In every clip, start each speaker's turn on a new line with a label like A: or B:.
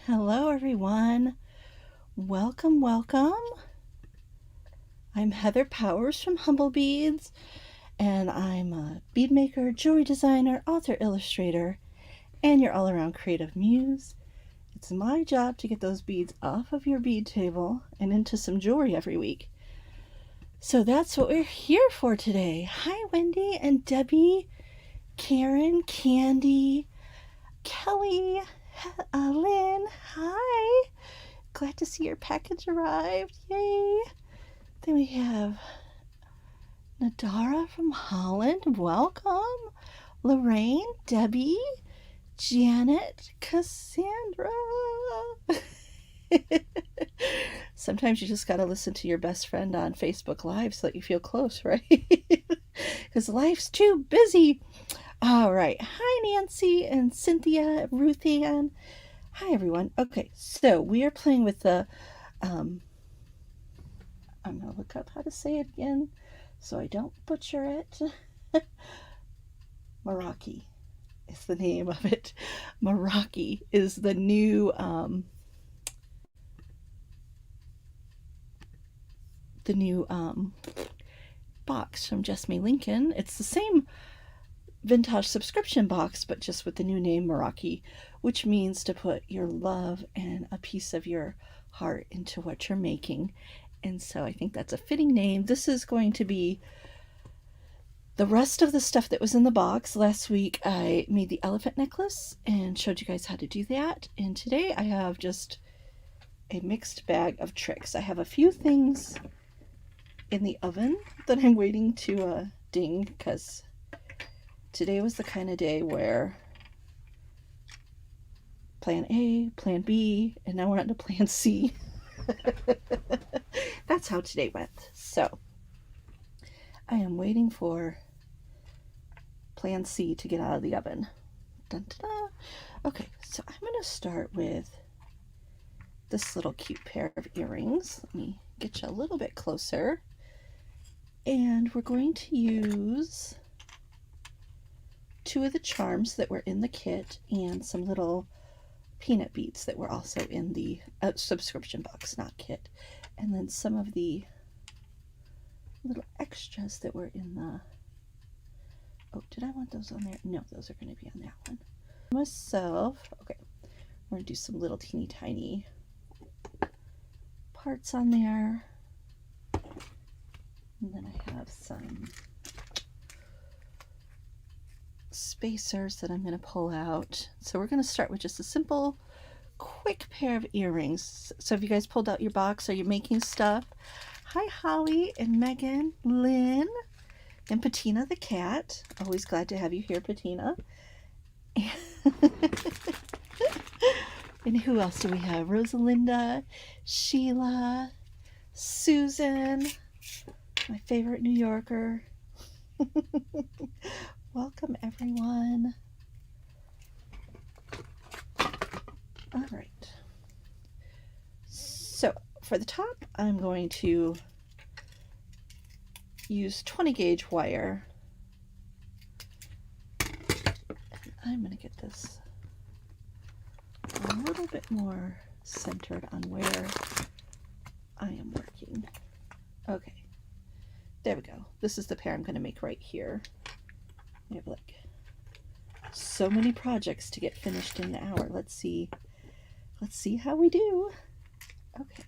A: Hello everyone. Welcome, welcome. I'm Heather Powers from Humblebeads, and I'm a bead maker, jewelry designer, author, illustrator, and your all-around creative muse. It's my job to get those beads off of your bead table and into some jewelry every week. So that's what we're here for today. Hi Wendy and Debbie, Karen, Candy, Kelly, Lynn, hi. Glad to see your package arrived. Yay. Then we have Nadara from Holland. Welcome. Lorraine, Debbie, Janet, Cassandra. Sometimes you just got to listen to your best friend on Facebook Live so that you feel close, right? Because life's too busy. All right. Hi, Nancy and Cynthia, Ruth Ann. Hi, everyone. Okay, so we are playing with the, I'm going to look up how to say it again so I don't butcher it. Meraki is the name of it. Meraki is the new, box from Just Me Lincoln. It's the same vintage subscription box, but just with the new name Meraki, which means to put your love and a piece of your heart into what you're making. And so I think that's a fitting name. This is going to be the rest of the stuff that was in the box. Last week I made the elephant necklace and showed you guys how to do that. And today I have just a mixed bag of tricks. I have a few things in the oven that I'm waiting to ding, because today was the kind of day where plan A, plan B, and now we're on to plan C. That's how today went. So I am waiting for plan C to get out of the oven. Dun, dun, dun. Okay, so I'm going to start with this little cute pair of earrings. Let me get you a little bit closer. And we're going to use two of the charms that were in the kit and some little peanut beads that were also in the subscription box, not kit. And then some of the little extras that were in the... Oh, did I want those on there? No, those are going to be on that one. Myself, okay, we're going to do some little teeny tiny parts on there. And then I have some spacers that I'm going to pull out. So we're going to start with just a simple, quick pair of earrings. So if you guys pulled out your box, are you making stuff? Hi, Holly and Megan, Lynn, and Patina the cat. Always glad to have you here, Patina. And who else do we have? Rosalinda, Sheila, Susan, my favorite New Yorker. Welcome, everyone. All right. So for the top, I'm going to use 20 gauge wire. I'm going to get this a little bit more centered on where I am working. Okay. There we go. This is the pair I'm going to make right here. I have like so many projects to get finished in the hour. Let's see how we do. Okay.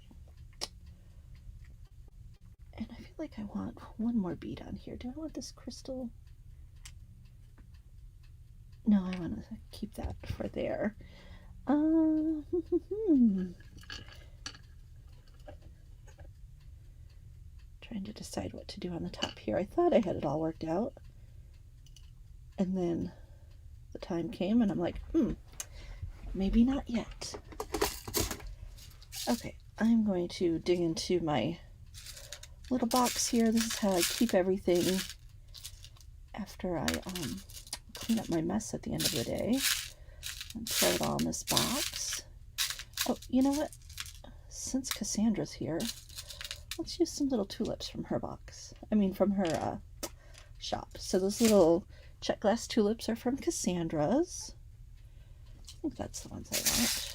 A: And I feel like I want one more bead on here. Do I want this crystal? No, I want to keep that for there. Trying to decide what to do on the top here. I thought I had it all worked out. And then the time came and I'm like, maybe not yet. Okay, I'm going to dig into my little box here. This is how I keep everything after I clean up my mess at the end of the day. And throw it all in this box. Oh, you know what? Since Cassandra's here, let's use some little tulips from her box. I mean, from her shop. So those little check glass tulips are from Cassandra's. I think that's the ones I want.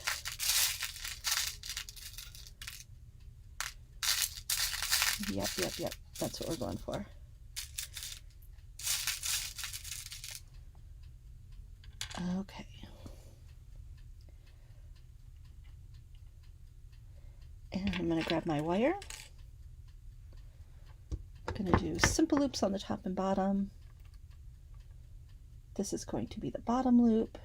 A: Yep. That's what we're going for. Okay. And I'm going to grab my wire. I'm going to do simple loops on the top and bottom. This is going to be the bottom loop.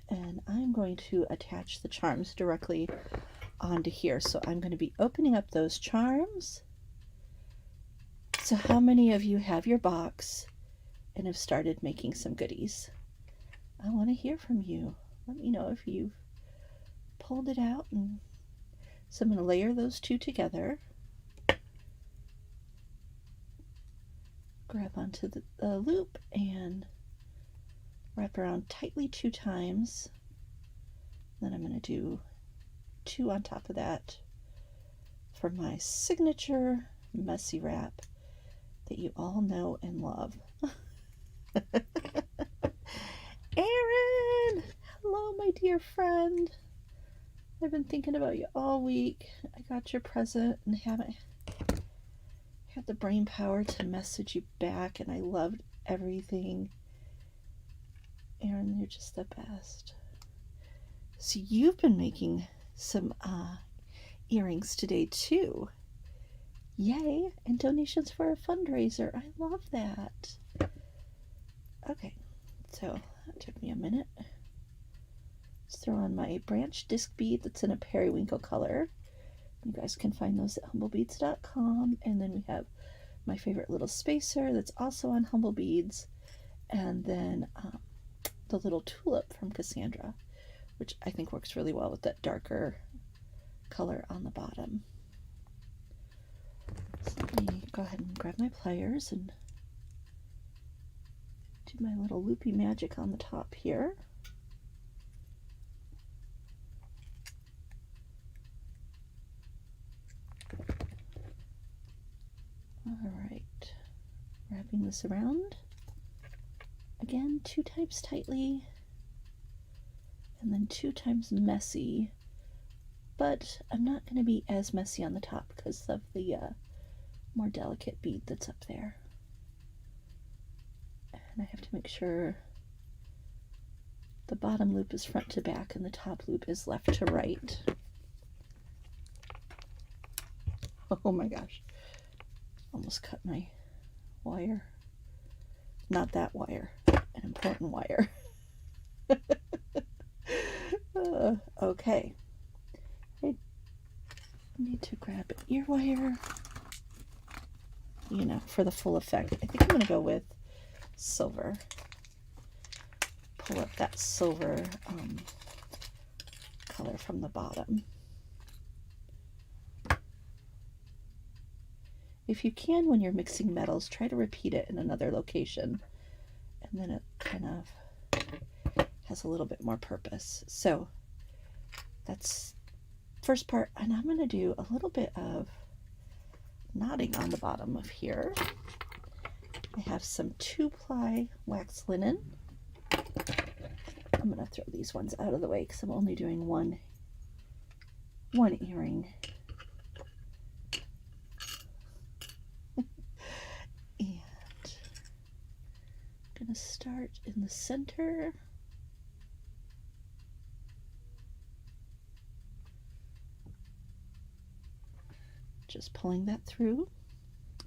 A: And I'm going to attach the charms directly onto here. So I'm going to be opening up those charms. So how many of you have your box and have started making some goodies? I want to hear from you. Let me know if you've pulled it out. And so I'm going to layer those two together. Grab onto the loop and wrap around tightly 2 times. Then I'm going to do 2 on top of that for my signature messy wrap that you all know and love. Erin! Hello, my dear friend. I've been thinking about you all week. I got your present and haven't had the brain power to message you back, and I loved everything. Erin, you're just the best. So you've been making some earrings today too. Yay! And donations for a fundraiser. I love that. Okay, so that took me a minute. Let's throw on my branch disc bead that's in a periwinkle color. You guys can find those at humblebeads.com. And then we have my favorite little spacer that's also on Humblebeads. And then the little tulip from Cassandra, which I think works really well with that darker color on the bottom. So let me go ahead and grab my pliers and do my little loopy magic on the top here. All right, wrapping this around. Again, 2 times tightly, and then 2 times messy. But I'm not going to be as messy on the top because of the more delicate bead that's up there. And I have to make sure the bottom loop is front to back and the top loop is left to right. Oh my gosh. Almost cut my wire. Not that wire. An important wire. Okay. I need to grab an ear wire, you know, for the full effect. I think I'm going to go with silver. Pull up that silver color from the bottom. If you can, when you're mixing metals, try to repeat it in another location, and then it kind of has a little bit more purpose. So that's first part, and I'm going to do a little bit of knotting on the bottom of here. I have some 2-ply wax linen. I'm going to throw these ones out of the way because I'm only doing one earring. And I'm going to start in the center. Just pulling that through.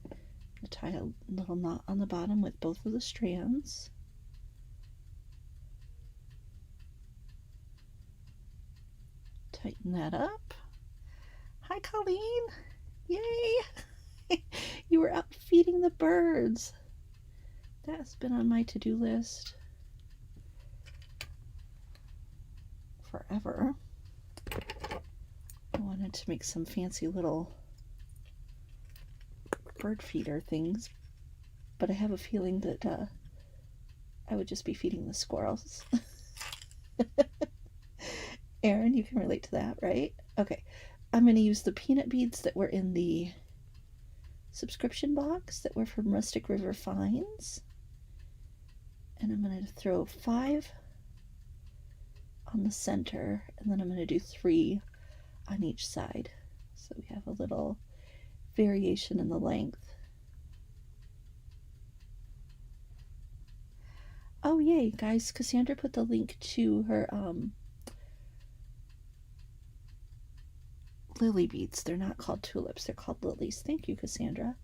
A: I'm going to tie a little knot on the bottom with both of the strands. Tighten that up. Hi, Colleen. Yay! You were out feeding the birds. That has been on my to-do list forever. I wanted to make some fancy little bird feeder things, but I have a feeling that I would just be feeding the squirrels. Erin, you can relate to that, right? Okay, I'm going to use the peanut beads that were in the subscription box that were from Rustic River Finds, and I'm going to throw 5 on the center, and then I'm going to do 3 on each side. So we have a little variation in the length. Oh yay, guys, Cassandra put the link to her lily beads. They're not called tulips, they're called lilies. Thank you, Cassandra.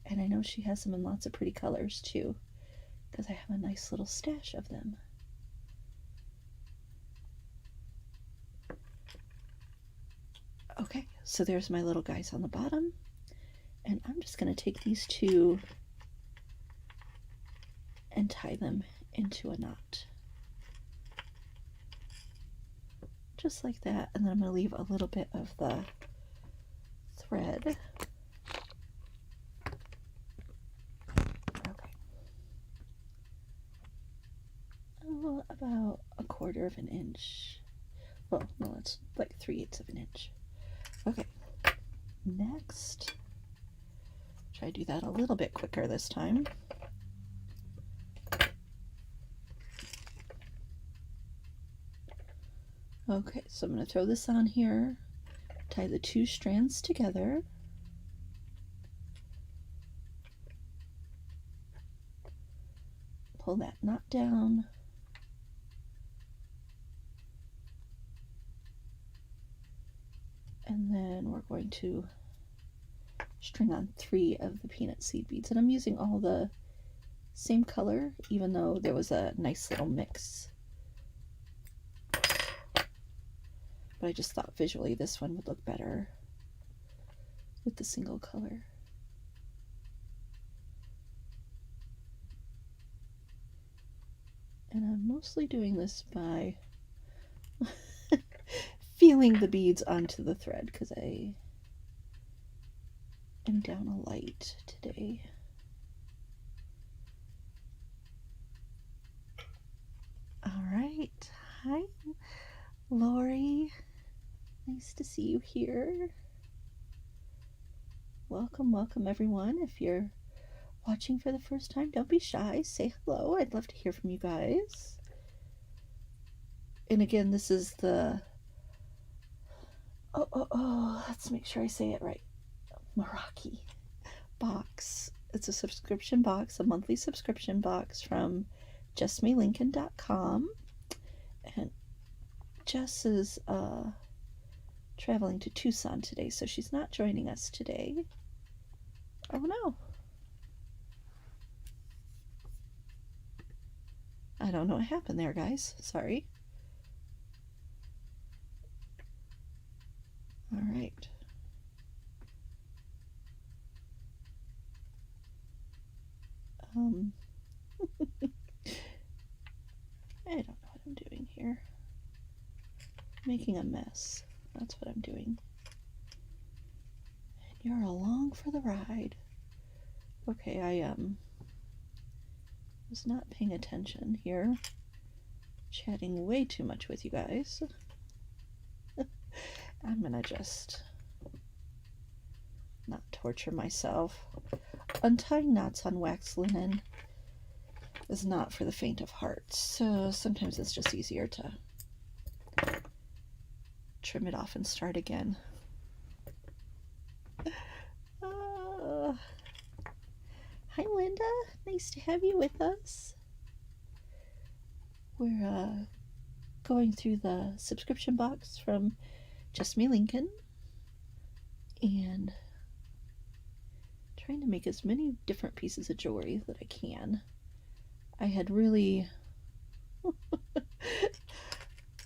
A: And I know she has them in lots of pretty colors too, because I have a nice little stash of them. Okay, so there's my little guys on the bottom, and I'm just going to take these two and tie them into a knot. Just like that, and then I'm going to leave a little bit of the thread. Okay. Oh, about 1/4 of an inch. Well, no, it's like 3/8 of an inch. Okay, next, try to do that a little bit quicker this time. Okay, so I'm going to throw this on here, tie the two strands together. Pull that knot down. And then we're going to string on 3 of the peanut seed beads. And I'm using all the same color, even though there was a nice little mix. But I just thought visually this one would look better with the single color. And I'm mostly doing this by feeling the beads onto the thread, because I am down a light today. All right. Hi, Lori. Nice to see you here. Welcome, welcome everyone. If you're watching for the first time, don't be shy. Say hello. I'd love to hear from you guys. And again, this is the let's make sure I say it right. Meraki box. It's a subscription box, a monthly subscription box from justmelincoln.com. And Jess is traveling to Tucson today, so she's not joining us today. Oh no. I don't know what happened there, guys. Sorry. All right. I don't know what I'm doing here. Making a mess. That's what I'm doing. And you're along for the ride. Okay, I was not paying attention here. Chatting way too much with you guys. I'm gonna just not torture myself. Untying knots on wax linen is not for the faint of heart, so sometimes it's just easier to trim it off and start again. Hi Linda, nice to have you with us. We're going through the subscription box from Just Me Lincoln and trying to make as many different pieces of jewelry that I can. I had really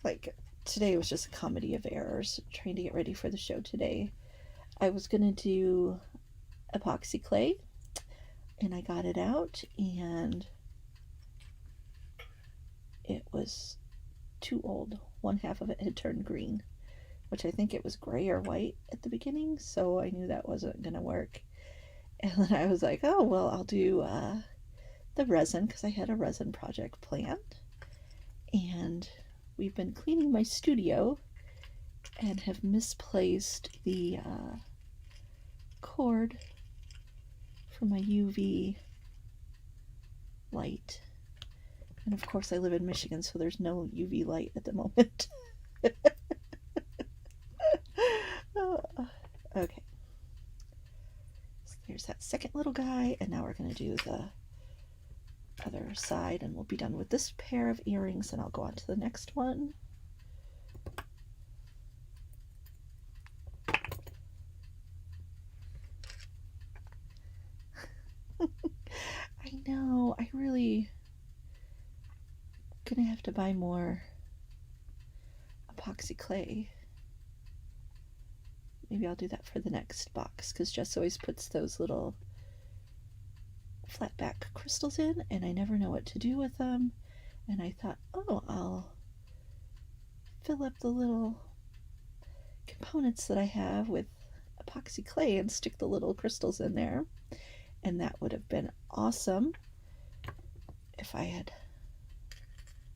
A: like today was just a comedy of errors trying to get ready for the show today. I was gonna do epoxy clay and I got it out and it was too old. One half of it had turned green, which I think it was gray or white at the beginning, so I knew that wasn't gonna work. And then I was like, oh well, I'll do the resin, because I had a resin project planned. And we've been cleaning my studio and have misplaced the cord for my UV light. And of course I live in Michigan, so there's no UV light at the moment. Okay, eye, and now we're going to do the other side, and we'll be done with this pair of earrings, and I'll go on to the next one. I know, I really gonna have to buy more epoxy clay. Maybe I'll do that for the next box, because Jess always puts those little flat back crystals in, and I never know what to do with them. And I thought, oh, I'll fill up the little components that I have with epoxy clay and stick the little crystals in there. And that would have been awesome if I had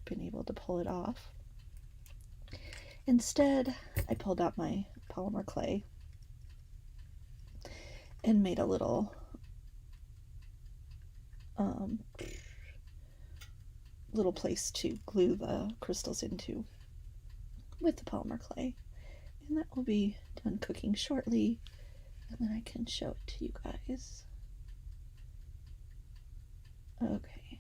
A: been able to pull it off. Instead, I pulled out my polymer clay and made a little place to glue the crystals into with the polymer clay, and that will be done cooking shortly, and then I can show it to you guys. Okay,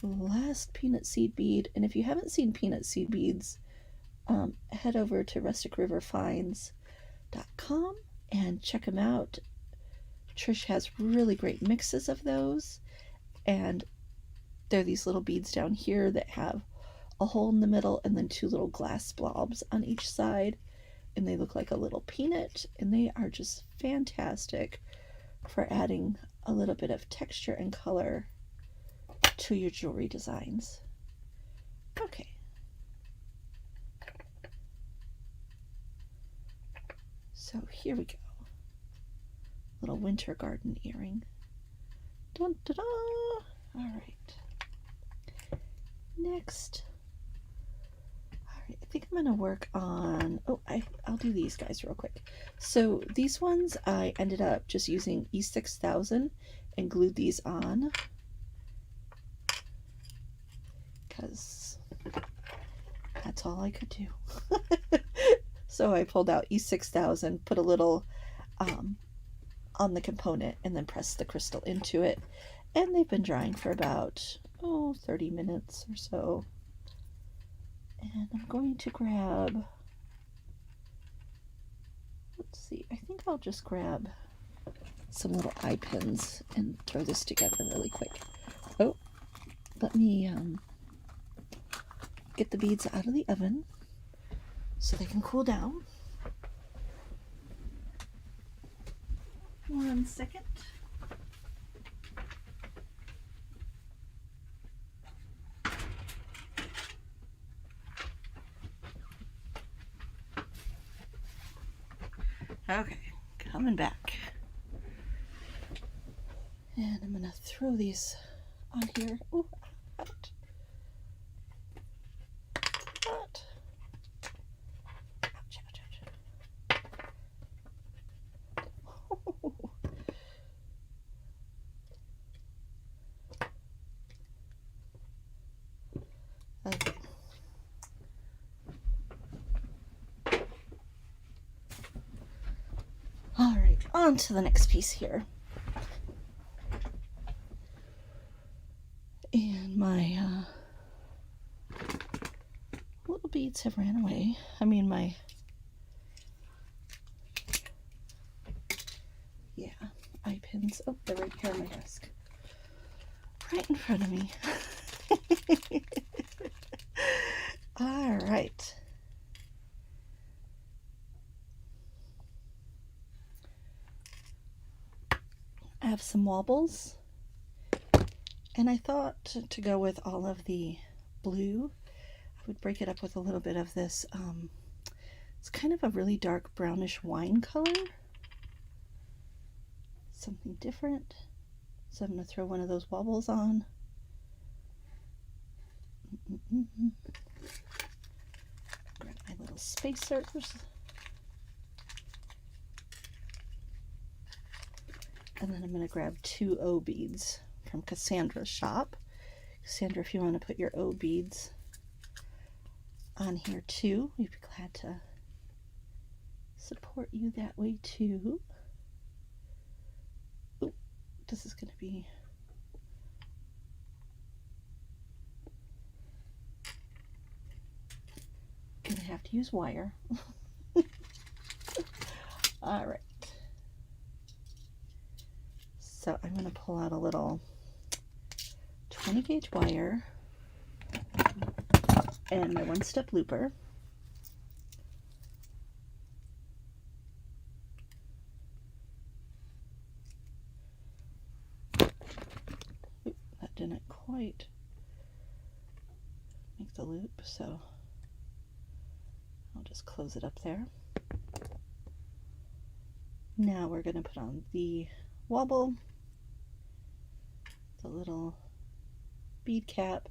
A: the last peanut seed bead, and if you haven't seen peanut seed beads, head over to rusticriverfinds.com and check them out. Trish has really great mixes of those, and they're these little beads down here that have a hole in the middle and then two little glass blobs on each side, and they look like a little peanut, and they are just fantastic for adding a little bit of texture and color to your jewelry designs. Okay. So here we go. Little winter garden earring. Dun, da, da. All right. Next. All right, I think I'm going to work on, I'll do these guys real quick. So these ones I ended up just using E6000 and glued these on because that's all I could do. So I pulled out E6000, put a little on the component, and then pressed the crystal into it. And they've been drying for about 30 minutes or so. And I'm going to grab, let's see, I think I'll just grab some little eye pins and throw this together really quick. Oh, let me get the beads out of the oven so they can cool down. 1 second. Okay, coming back. And I'm gonna throw these on here. Ooh, out. Out. Ouch, ouch, ouch. Okay. All right, on to the next piece here. And my little beads have ran away. I mean, my, yeah, eye pins. Oh, they're right here on my desk. Right in front of me. All right. I have some wobbles, and I thought to go with all of the blue, I would break it up with a little bit of this, it's kind of a really dark brownish wine color, something different. So I'm going to throw one of those wobbles on. Grab my little spacers. And then I'm going to grab 2 O beads from Cassandra's shop. Cassandra, if you want to put your O beads on here too, we'd be glad to support you that way too. Ooh, this is going to be going to have to use wire. All right. So I'm going to pull out a little 20 gauge wire and my 1-step looper. Oop, that didn't quite make the loop, so I'll just close it up there. Now we're going to put on the wobble, the little bead cap.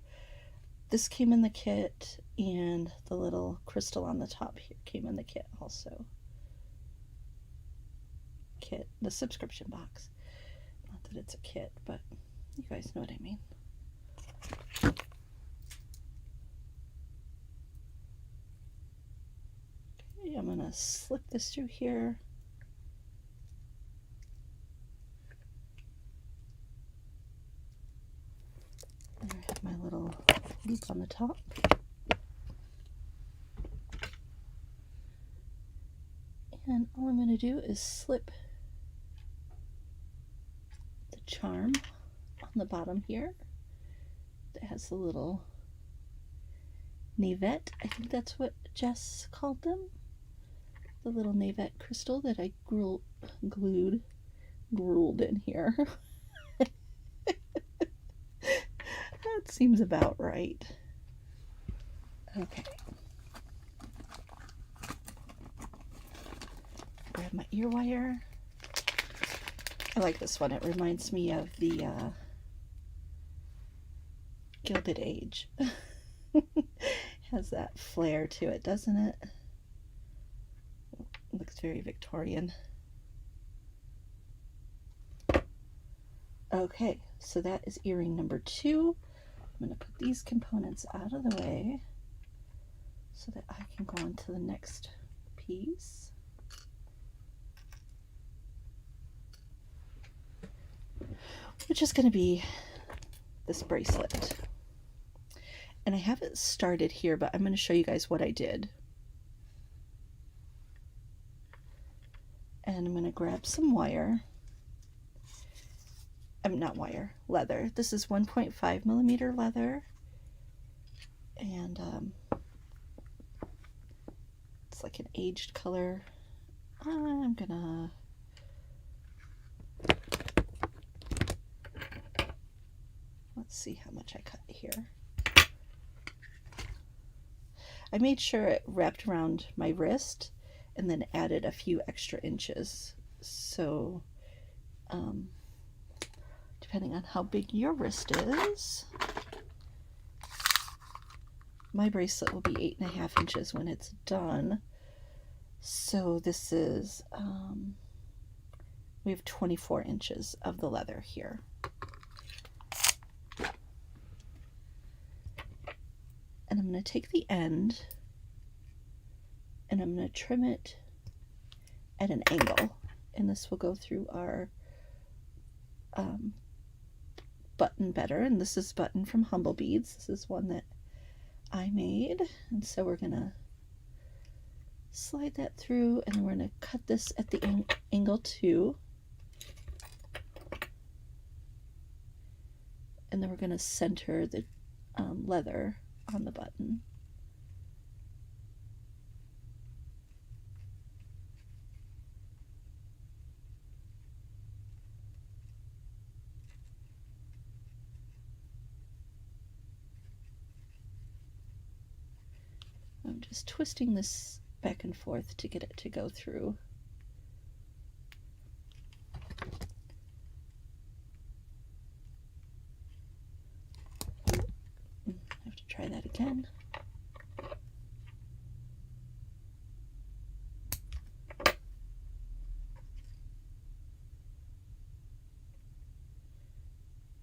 A: This came in the kit, and the little crystal on the top here came in the kit also. Kit, the subscription box. Not that it's a kit, but you guys know what I mean. Okay, I'm gonna slip this through here. And I have my little loop on the top. And all I'm going to do is slip the charm on the bottom here that has the little navette. I think that's what Jess called them. The little navette crystal that I drooled in here. That seems about right. Okay. Grab my ear wire. I like this one. It reminds me of the Gilded Age. Has that flair to it, doesn't it? Looks very Victorian. Okay, so that is earring number 2. I'm going to put these components out of the way so that I can go on to the next piece. Which is going to be this bracelet. And I haven't started here, but I'm going to show you guys what I did. And I'm going to grab some wire. Not wire, leather. This is 1.5 millimeter leather. And it's like an aged color. I'm gonna let's see how much I cut here. I made sure it wrapped around my wrist and then added a few extra inches. So depending on how big your wrist is, my bracelet will be 8.5 inches when it's done. So this is, we have 24 inches of the leather here. And I'm going to take the end and I'm going to trim it at an angle. And this will go through our button better. And this is button from Humblebeads. This is one that I made. And so we're going to slide that through and we're going to cut this at the angle 2. And then we're going to center the leather on the button. I'm just twisting this back and forth to get it to go through. I have to try that again.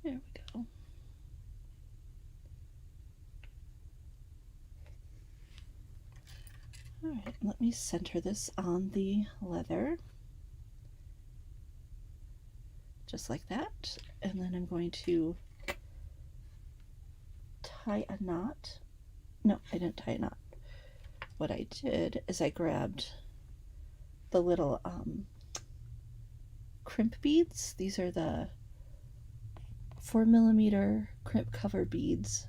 A: There we go. All right, let me center this on the leather. just like that. And then I'm going to tie a knot. No, I didn't tie a knot. What I did is I grabbed the little crimp beads. These are the 4mm crimp cover beads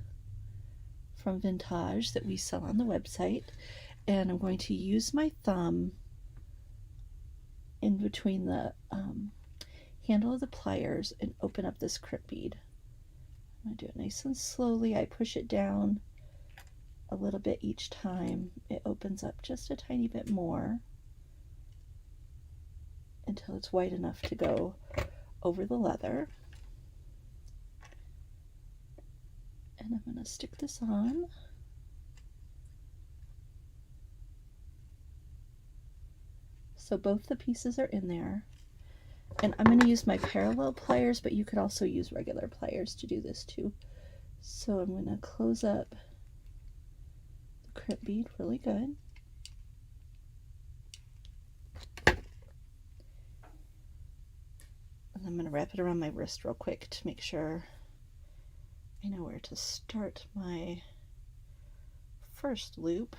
A: from Vintage that we sell on the website. And I'm going to use my thumb in between the handle of the pliers and open up this crimp bead. I'm going to do it nice and slowly. I push it down a little bit each time. It opens up just a tiny bit more until it's wide enough to go over the leather. And I'm going to stick this on. So both the pieces are in there. And I'm going to use my parallel pliers, but you could also use regular pliers to do this too. So I'm going to close up the crimp bead really good. And I'm going to wrap it around my wrist real quick to make sure I know where to start my first loop.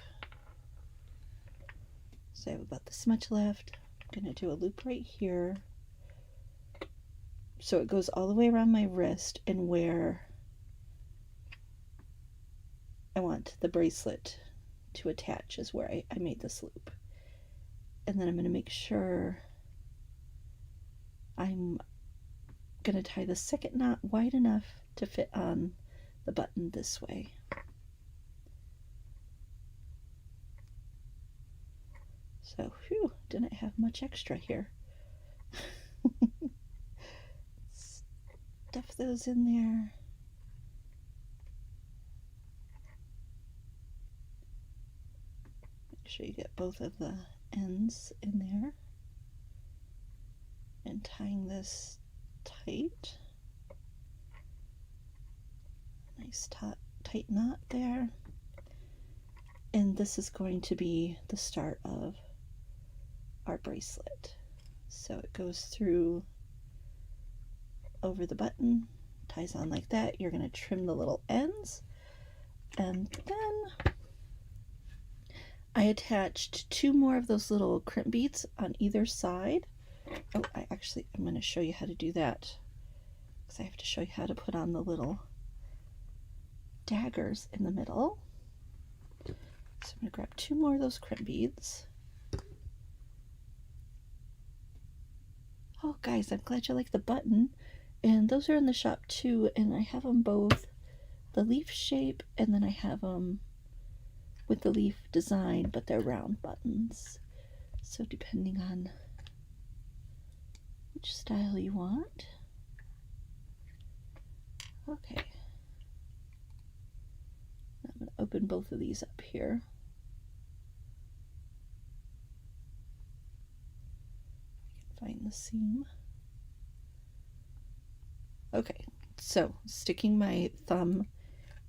A: So I have about this much left. I'm going to do a loop right here. So it goes all the way around my wrist, and where I want the bracelet to attach is where I made this loop. And then I'm going to make sure I'm going to tie the second knot wide enough to fit on the button this way. So, whew, didn't have much extra here. Stuff those in there. Make sure you get both of the ends in there. And tying this tight. Nice tight knot there. And this is going to be the start of our bracelet. So it goes through over the button, ties on like that. You're going to trim the little ends, and then I attached 2 more of those little crimp beads on either side. Oh, I'm going to show you how to do that, because I have to show you how to put on the little daggers in the middle. So I'm going to grab 2 more of those crimp beads. Oh guys, I'm glad you like the button. And those are in the shop too, and I have them both the leaf shape, and then I have them with the leaf design, but they're round buttons. So depending on which style you want. Okay. I'm going to open both of these up here. I can find the seam. Okay, so sticking my thumb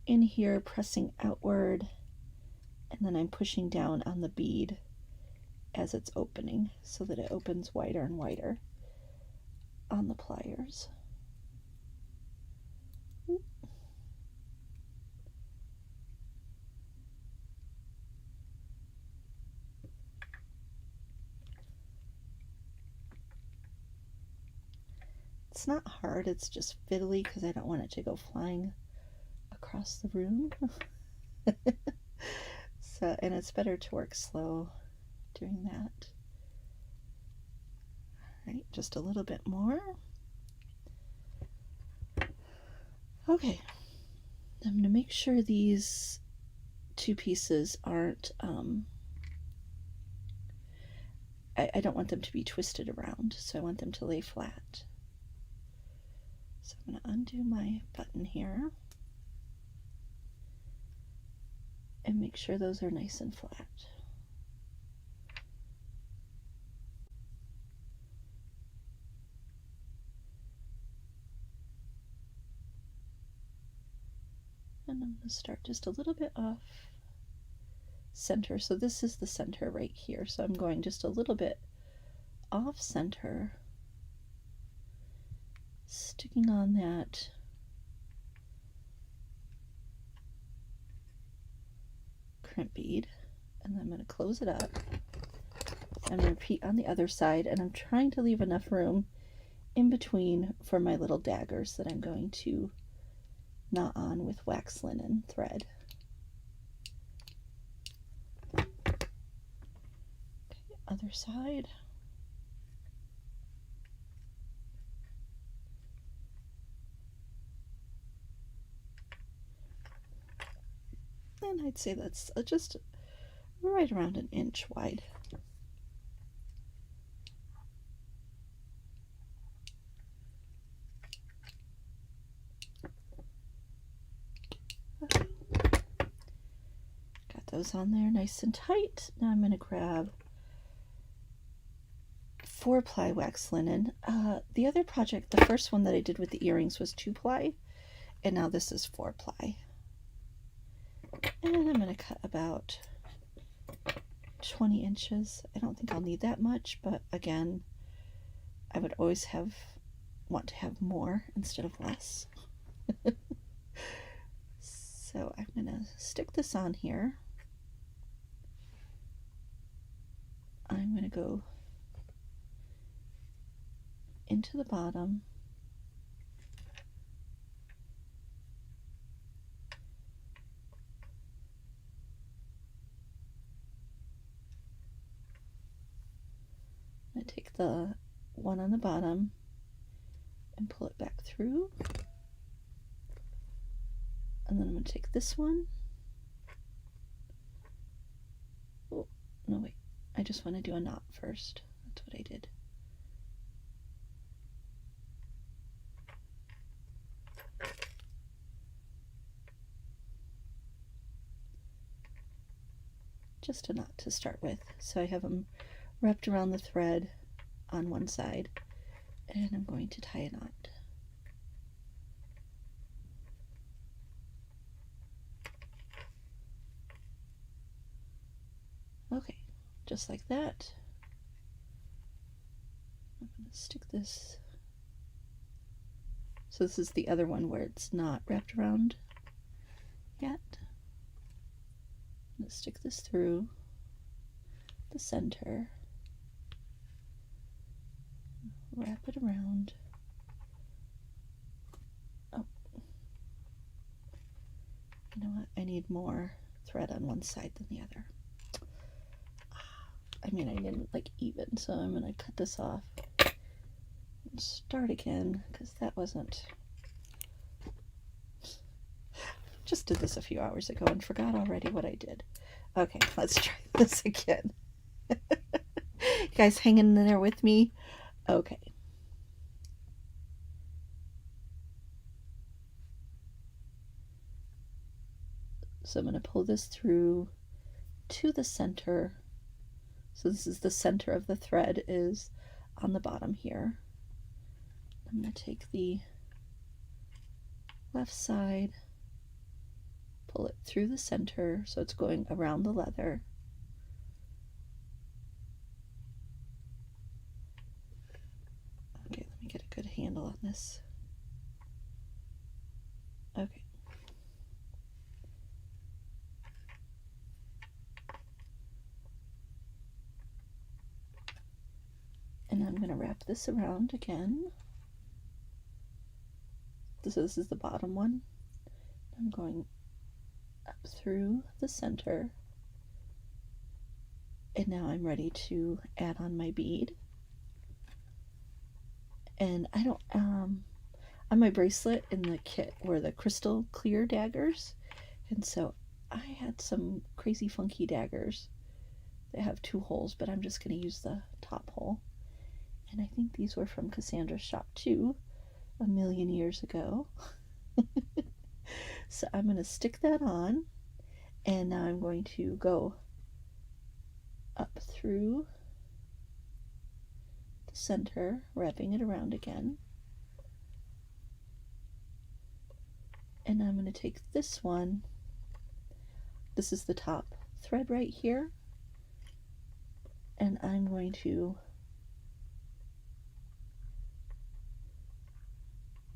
A: in here, pressing outward, and then I'm pushing down on the bead as it's opening so that it opens wider and wider on the pliers. It's not hard, it's just fiddly because I don't want it to go flying across the room. So, and it's better to work slow doing that. All right, just a little bit more. Okay, I'm going to make sure these 2 pieces aren't, I don't want them to be twisted around, so I want them to lay flat. So I'm going to undo my button here and make sure those are nice and flat. And I'm going to start just a little bit off center. So this is the center right here. So I'm going just a little bit off center sticking on that crimp bead, and I'm going to close it up and repeat on the other side, and I'm trying to leave enough room in between for my little daggers that I'm going to knot on with wax linen thread. Okay, other side. And I'd say that's just right around an inch wide. Okay. Got those on there nice and tight. Now I'm going to grab 4-ply wax linen. The other project, the first one that I did with the earrings, was 2-ply, and now this is 4-ply. And I'm going to cut about 20 inches. I don't think I'll need that much, but again, I would always want to have more instead of less. So I'm going to stick this on here. I'm going to go into the bottom. I'm going to take the one on the bottom and pull it back through. And then I'm going to take this one. Oh, no, wait. I just want to do a knot first. That's what I did. Just a knot to start with. So I have them wrapped around the thread on one side, and I'm going to tie a knot. Okay, just like that. I'm going to stick this. So this is the other one where it's not wrapped around yet. I'm going to stick this through the center, wrap it around. Oh, you know what? I need more thread on one side than the other. I mean, I didn't like even, so I'm going to cut this off and start again, because that wasn't... Just did this a few hours ago and forgot already what I did. Okay, let's try this again. You guys hanging in there with me? Okay. So I'm going to pull this through to the center. So this is the center of the thread, is on the bottom here. I'm going to take the left side, pull it through the center so it's going around the leather. Okay, let me get a good handle on this. Okay. And I'm going to wrap this around again. This is the bottom one. I'm going up through the center. And now I'm ready to add on my bead. And I don't, on my bracelet in the kit were the crystal clear daggers. And so I had some crazy funky daggers that have 2 holes, but I'm just going to use the top hole. And I think these were from Cassandra's shop too, a million years ago. So I'm going to stick that on, and now I'm going to go up through the center, wrapping it around again. And I'm going to take this one, this is the top thread right here, and I'm going to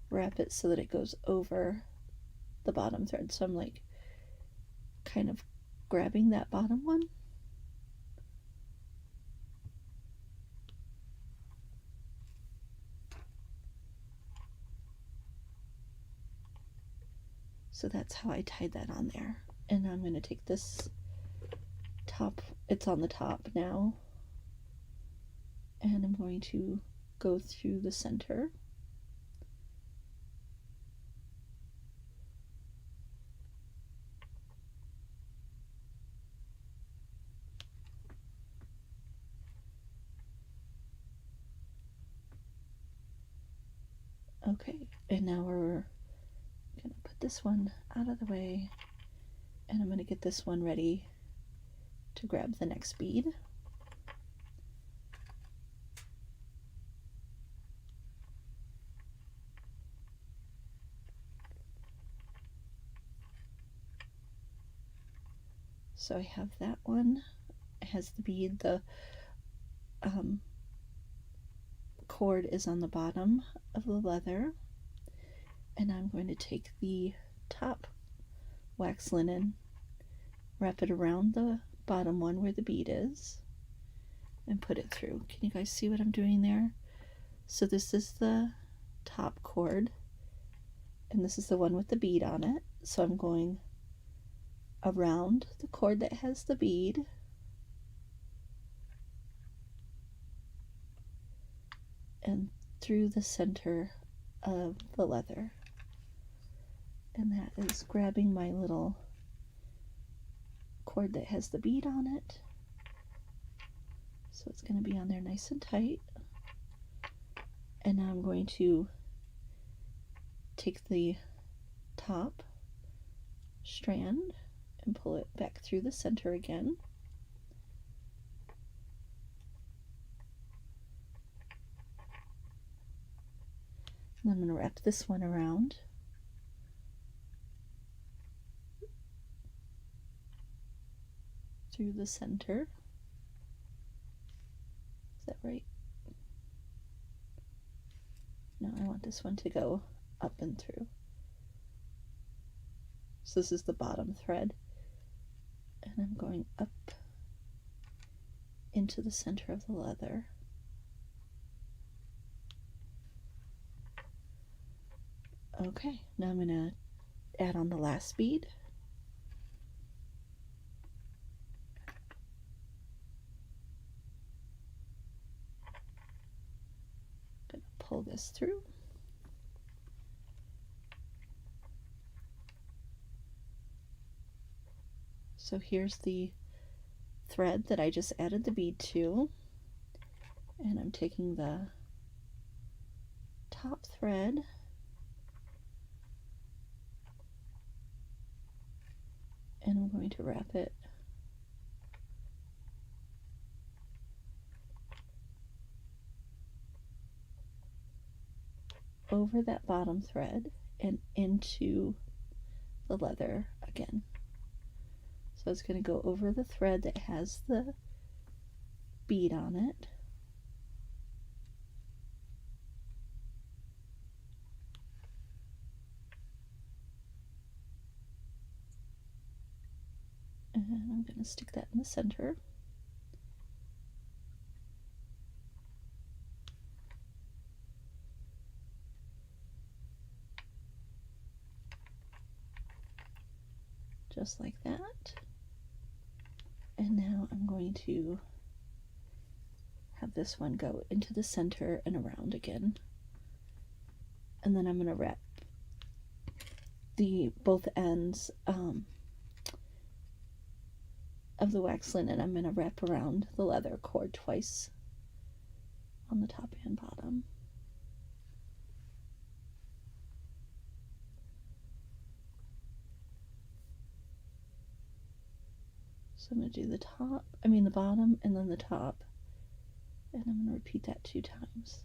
A: wrap it so that it goes over the bottom thread. So I'm like kind of grabbing that bottom one. So that's how I tied that on there. And I'm going to take this top, it's on the top now, and I'm going to go through the center. Okay, and now we're going to put this one out of the way, and I'm going to get this one ready to grab the next bead. So I have that one. It has the bead. The cord is on the bottom of the leather, and I'm going to take the top wax linen, wrap it around the bottom one where the bead is, and put it through. Can you guys see what I'm doing there? So this is the top cord, and this is the one with the bead on it. So I'm going around the cord that has the bead, and through the center of the leather. And that is grabbing my little cord that has the bead on it. So it's going to be on there nice and tight. And now I'm going to take the top strand and pull it back through the center again. And I'm going to wrap this one around. Through the center. Is that right? No, I want this one to go up and through. So this is the bottom thread, and I'm going up into the center of the leather. Okay, now I'm going to add on the last bead. I'm going to pull this through. So here's the thread that I just added the bead to, and I'm taking the top thread and I'm going to wrap it over that bottom thread and into the leather again. So it's going to go over the thread that has the bead on it. And I'm going to stick that in the center. Just like that. And now I'm going to have this one go into the center and around again. And then I'm going to wrap the both ends of the wax linen. I'm going to wrap around the leather cord twice on the top and bottom. So I'm going to do the top, the bottom, and then the top. And I'm going to repeat that 2 times.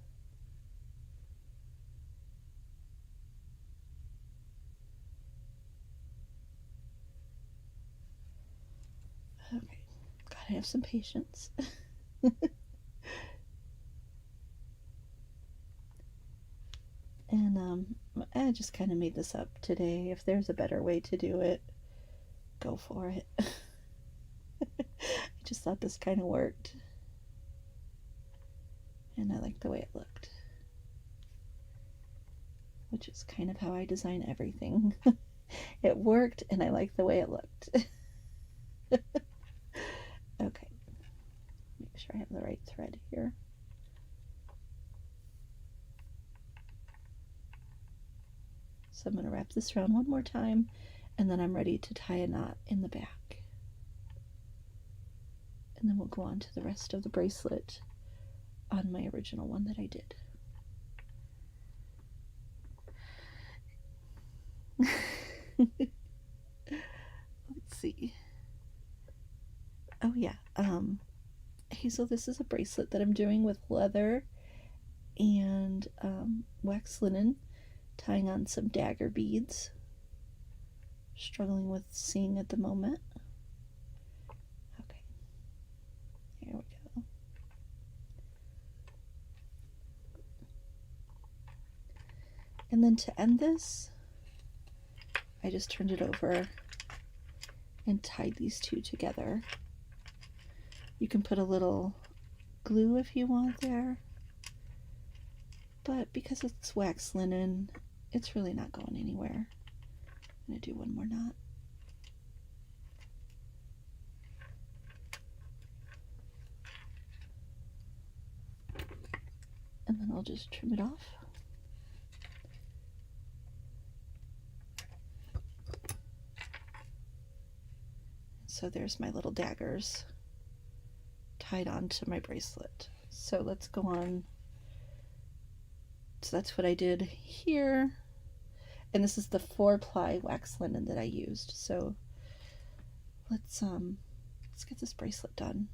A: Okay, gotta have some patience. And I just kind of made this up today. If there's a better way to do it, go for it. I just thought this kind of worked. And I liked the way it looked. Which is kind of how I design everything. It worked and I liked the way it looked. Okay. Make sure I have the right thread here. So I'm going to wrap this around one more time, and then I'm ready to tie a knot in the back. And then we'll go on to the rest of the bracelet on my original one that I did. Let's see. Oh yeah. Hazel, this is a bracelet that I'm doing with leather and wax linen, tying on some dagger beads. Struggling with seeing at the moment. Okay, here we go. And then to end this, I just turned it over and tied these two together. You can put a little glue if you want there, but because it's wax linen, it's really not going anywhere. I'm going to do one more knot. And then I'll just trim it off. So there's my little daggers tied onto my bracelet. So let's go on. So that's what I did here. And this is the 4-ply wax linen that I used. So let's get this bracelet done.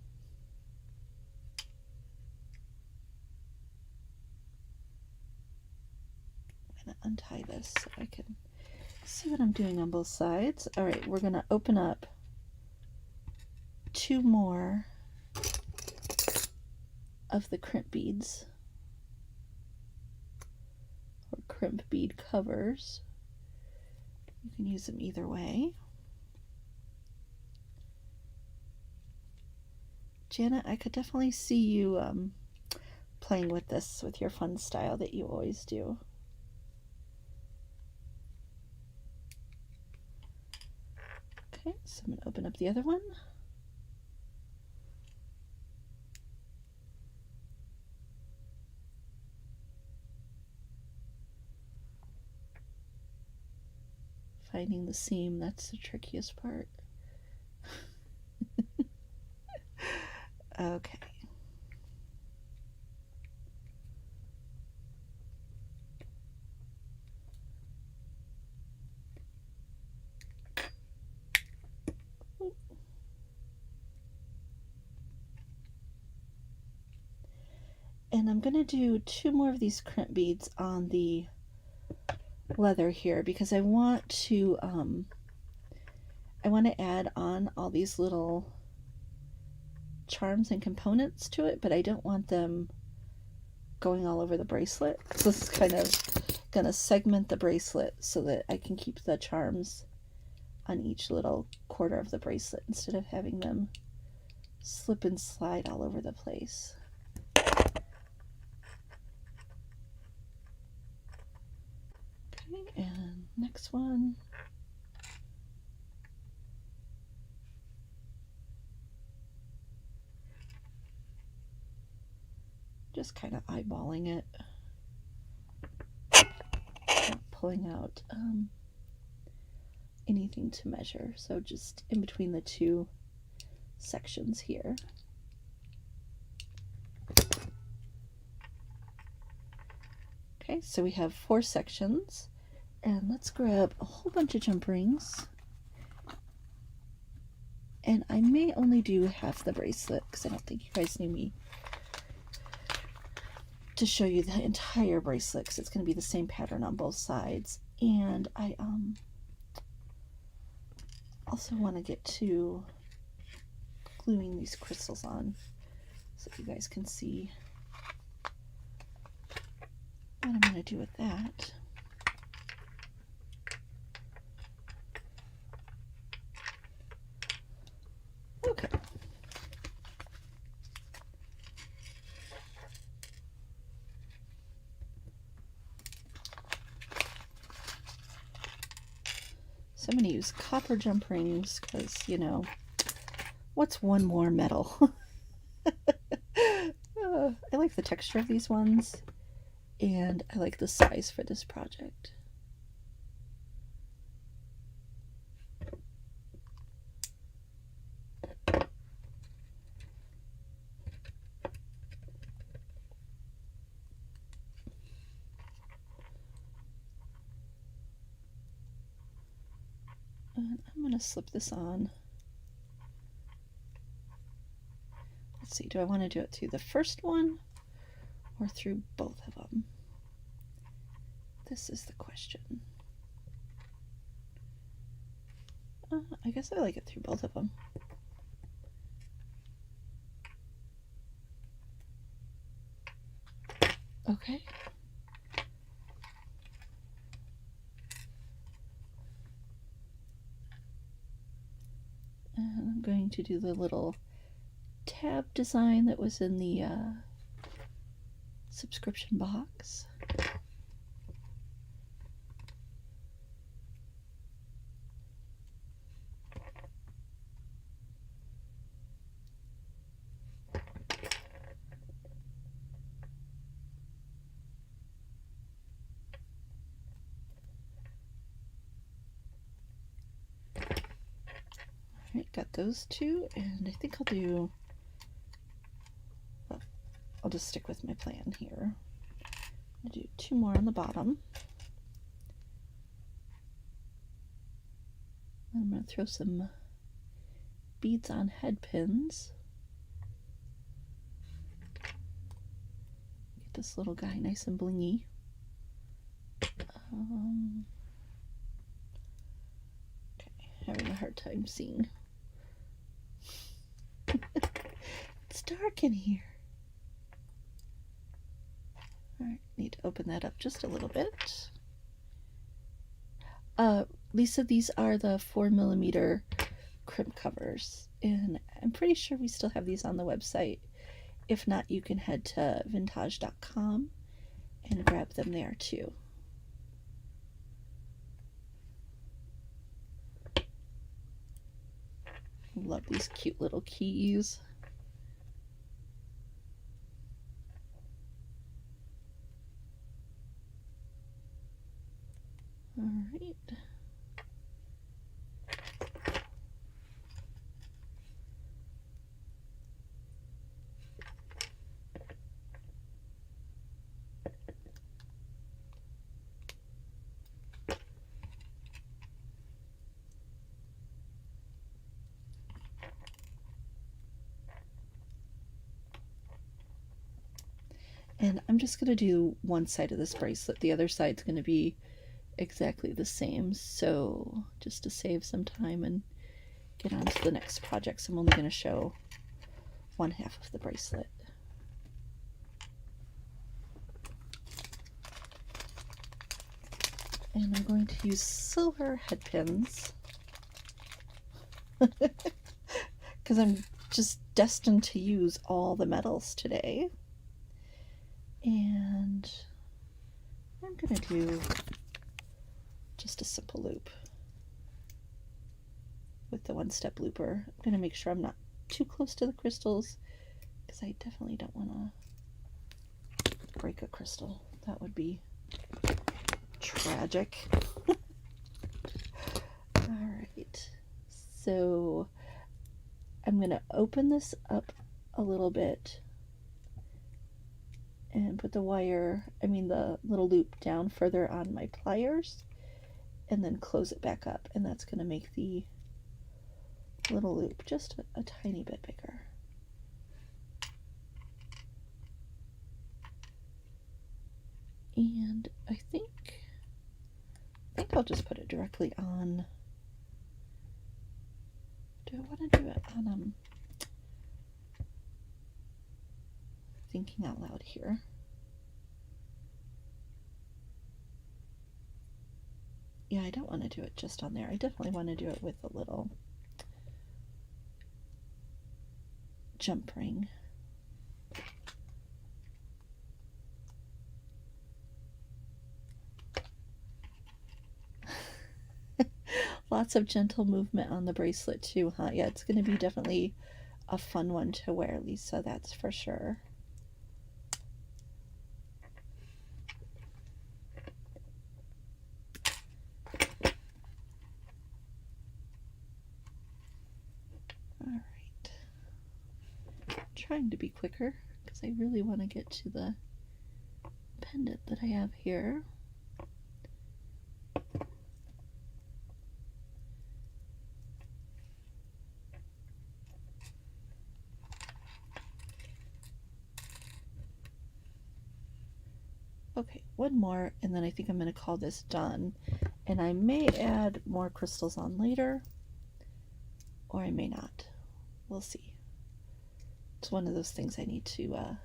A: I'm gonna untie this so I can see what I'm doing on both sides. All right, we're gonna open up 2 more of the crimp beads, or crimp bead covers. You can use them either way. Janet, I could definitely see you playing with this with your fun style that you always do. Okay, so I'm going to open up the other one. Finding the seam, that's the trickiest part. Okay. And I'm going to do 2 more of these crimp beads on the leather here because I want to add on all these little charms and components to it, but I don't want them going all over the bracelet. So this is kind of gonna segment the bracelet so that I can keep the charms on each little quarter of the bracelet instead of having them slip and slide all over the place. Okay, and next one. Just kind of eyeballing it, not pulling out anything to measure, so just in between the 2 sections here. Okay, so we have 4 sections, and let's grab a whole bunch of jump rings, and I may only do half the bracelet because I don't think you guys knew me to show you the entire bracelet because it's going to be the same pattern on both sides. And I also want to get to gluing these crystals on so you guys can see what I'm going to do with that. Okay. So I'm going to use copper jump rings because, you know, what's one more metal? I like the texture of these ones, and I like the size for this project. And I'm going to slip this on. Let's see, do I want to do it through the first one or through both of them? This is the question. I guess I like it through both of them. Okay. And I'm going to do the little tab design that was in the subscription box. Alright, got those two, and I think I'll do, well, I'll just stick with my plan here. I'll do two more on the bottom. I'm going to throw some beads on head pins. Get this little guy nice and blingy. Okay, having a hard time seeing. It's dark in here. Alright, need to open that up just a little bit. Lisa, these are the 4mm crimp covers, and I'm pretty sure we still have these on the website. If not, you can head to vintage.com and grab them there too. Love these cute little keys. All right. And I'm just going to do one side of this bracelet. The other side's going to be exactly the same. So just to save some time and get on to the next project, so I'm only going to show one half of the bracelet. And I'm going to use silver head pins because I'm just destined to use all the metals today. And I'm going to do just a simple loop with the one-step looper. I'm going to make sure I'm not too close to the crystals because I definitely don't want to break a crystal. That would be tragic. Alright, so I'm going to open this up a little bit and put the the little loop down further on my pliers, and then close it back up, and that's going to make the little loop just a tiny bit bigger. And I think I'll just put it directly on. Do I want to do it on thinking out loud here? Yeah, I don't want to do it just on there. I definitely want to do it with a little jump ring. Lots of gentle movement on the bracelet too, huh? Yeah, it's going to be definitely a fun one to wear, Lisa, that's for sure. All right. I'm trying to be quicker because I really want to get to the pendant that I have here. Okay, one more, and then I think I'm going to call this done. And I may add more crystals on later, or I may not. We'll see. It's one of those things I need to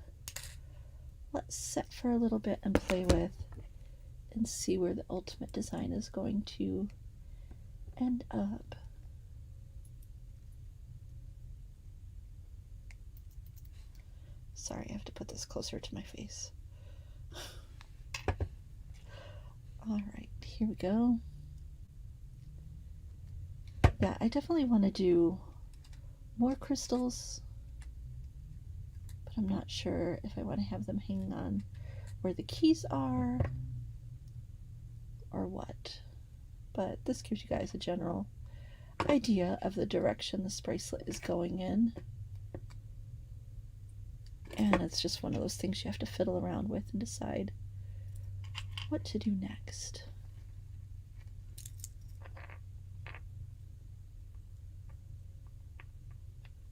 A: let set for a little bit and play with and see where the ultimate design is going to end up. Sorry, I have to put this closer to my face. All right, here we go. Yeah, I definitely want to do more crystals, but I'm not sure if I want to have them hanging on where the keys are or what. But this gives you guys a general idea of the direction this bracelet is going in. And it's just one of those things you have to fiddle around with and decide what to do next.